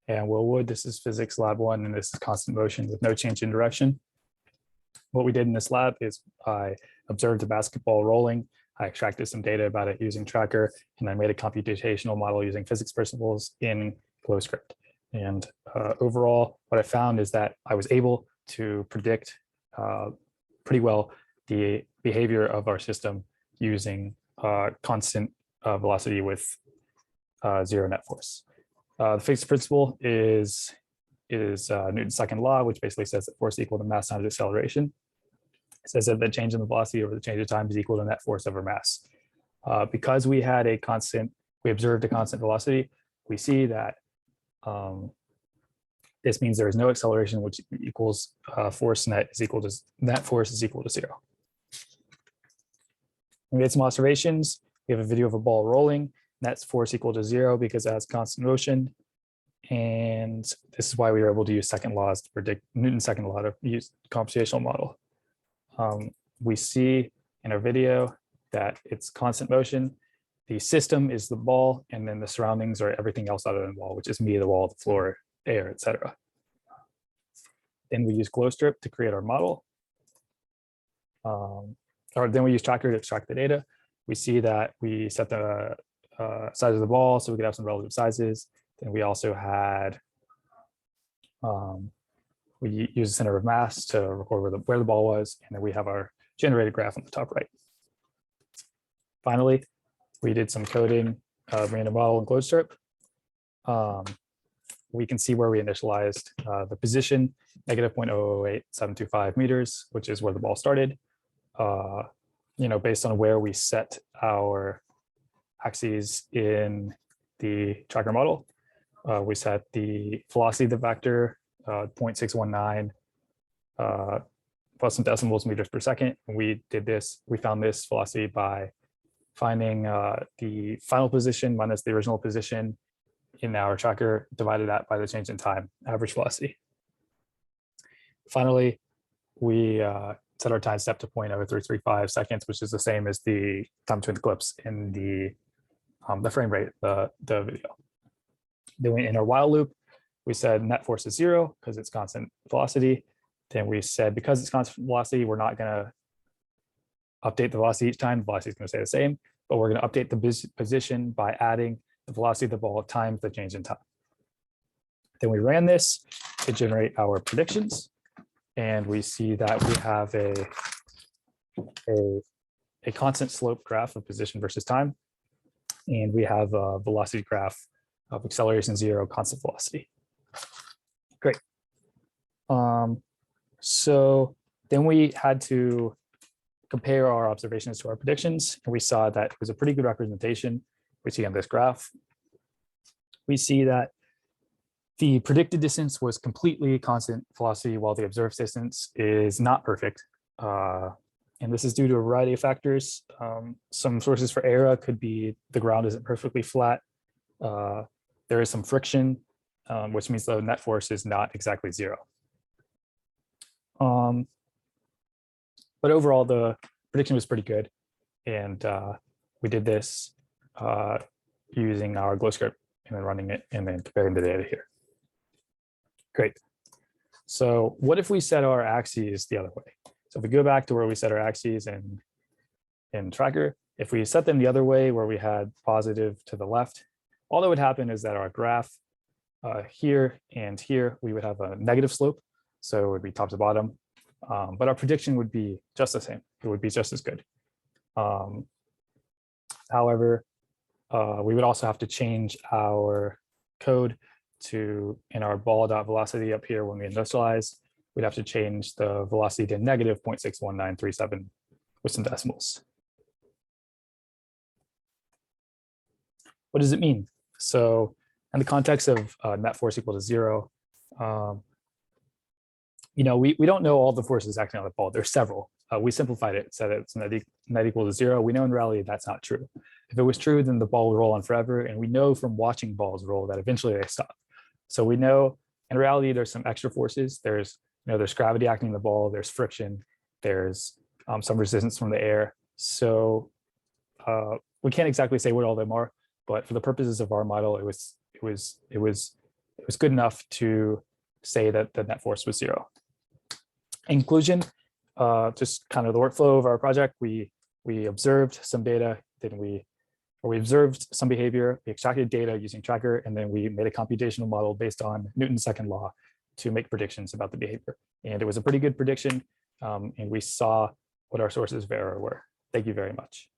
And Will Wood, this is physics lab 1, and this is constant motion with no change in direction. What we did in this lab is I observed a basketball rolling. I extracted some data about it using Tracker, and I made a computational model using physics principles in GlowScript. And overall, what I found is that I was able to predict pretty well the behavior of our system using constant velocity with zero net force. The physics principle is Newton's second law, which basically says that force equal to mass times acceleration. It says that the change in the velocity over the change of time is equal to net force over mass. Because we had a constant, we observed a constant velocity, we see that this means there is no acceleration, which equals force net is equal to net force is equal to 0. We made some observations. We have a video of a ball rolling. Net force equal to 0 because it has constant motion. And this is why we were able to use second laws to predict Newton's second law to use computational model. We see in our video that it's constant motion. The system is the ball, and then the surroundings are everything else other than the ball, which is me, the wall, the floor, air, etc. Then we use GlowScript to create our model. Or then we use Tracker to extract the data. We see that we set the size of the ball so we could have some relative sizes. Then we also had, we use the center of mass to record where the ball was, and then we have our generated graph on the top right. Finally, we did some coding of random model in GlowScript. We can see where we initialized the position, negative 0.008725 meters, which is where the ball started. Based on where we set our axes in the Tracker model. We set the velocity of the vector 0.619 plus some decimals meters per second. And we found this velocity by finding the final position minus the original position in our Tracker, divided that by the change in time, average velocity. Finally, we set our time step to 0.0335 seconds, which is the same as the time to eclipse in the frame rate, the video. Then in our while loop, we said net force is 0 because it's constant velocity. Then we said because it's constant velocity, we're not going to update the velocity each time. The velocity is going to stay the same, but we're going to update the position by adding the velocity of the ball times the change in time. Then we ran this to generate our predictions, and we see that we have a constant slope graph of position versus time, and we have a velocity graph of acceleration 0, constant velocity. Great. So then we had to compare our observations to our predictions, and we saw that it was a pretty good representation. We see on this graph, we see that the predicted distance was completely constant velocity, while the observed distance is not perfect. And this is due to a variety of factors. Some sources for error could be the ground isn't perfectly flat. There is some friction, which means the net force is not exactly 0. But overall, the prediction was pretty good. And we did this using our GlowScript and then running it and then comparing the data here. Great. So what if we set our axes the other way? So if we go back to where we set our axes in Tracker, if we set them the other way where we had positive to the left, all that would happen is that our graph here and here, we would have a negative slope. So it would be top to bottom, but our prediction would be just the same. It would be just as good. However, we would also have to change our code to, in our ball.velocity up here when we initialize, we'd have to change the velocity to negative 0.61937 with some decimals. What does it mean? So in the context of net force equal to 0, we don't know all the forces acting on the ball. There's several. We simplified it, said it's net equal to 0. We know in reality that's not true. If it was true, then the ball would roll on forever. And we know from watching balls roll that eventually they stop. So we know in reality, there's some extra forces. There's gravity acting on the ball. There's friction. There's some resistance from the air. So we can't exactly say what all of them are, but for the purposes of our model, it was it was good enough to say that the net force was 0. Inclusion, just kind of the workflow of our project. We observed some data, then we observed some behavior, we extracted data using Tracker, and then we made a computational model based on Newton's second law to make predictions about the behavior. And it was a pretty good prediction, and we saw what our sources of error were. Thank you very much.